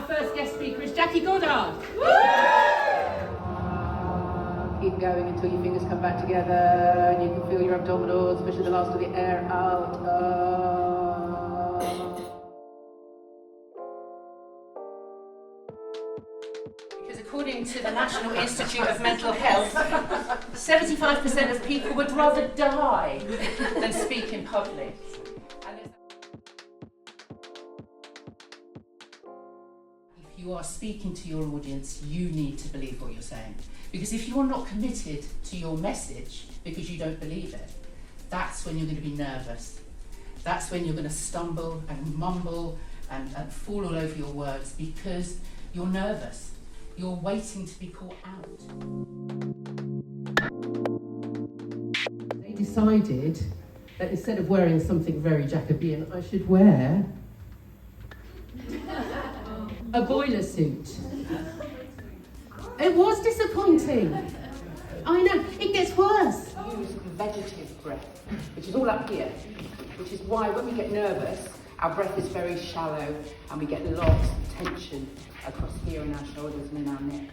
first guest speaker is Jackie Goddard. Keep going until your fingers come back together and you can feel your abdominals, especially the last of the air out. Because according to the National Institute of Mental Health, 75% of people would rather die than speak in public. If you are speaking to your audience, you need to believe what you're saying. Because if you are not committed to your message because you don't believe it, that's when you're going to be nervous. That's when you're going to stumble and mumble and fall all over your words because you're nervous. You're waiting to be caught out. They decided that instead of wearing something very Jacobean, I should wear a boiler suit. It was disappointing. I know, it gets worse. Use vegetative breath, which is all up here, which is why when we get nervous, our breath is very shallow and we get lots of tension across here in our shoulders and in our neck.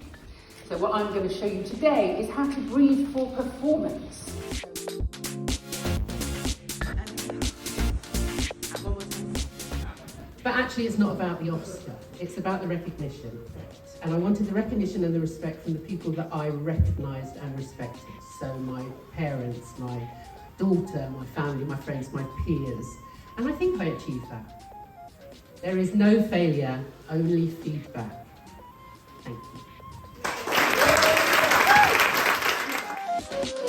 So what I'm going to show you today is how to breathe for performance. But actually it's not about the Oscar, it's about the recognition. And I wanted the recognition and the respect from the people that I recognised and respected. So my parents, my daughter, my family, my friends, my peers. And I think I achieved that. There is no failure, only feedback. Thank you.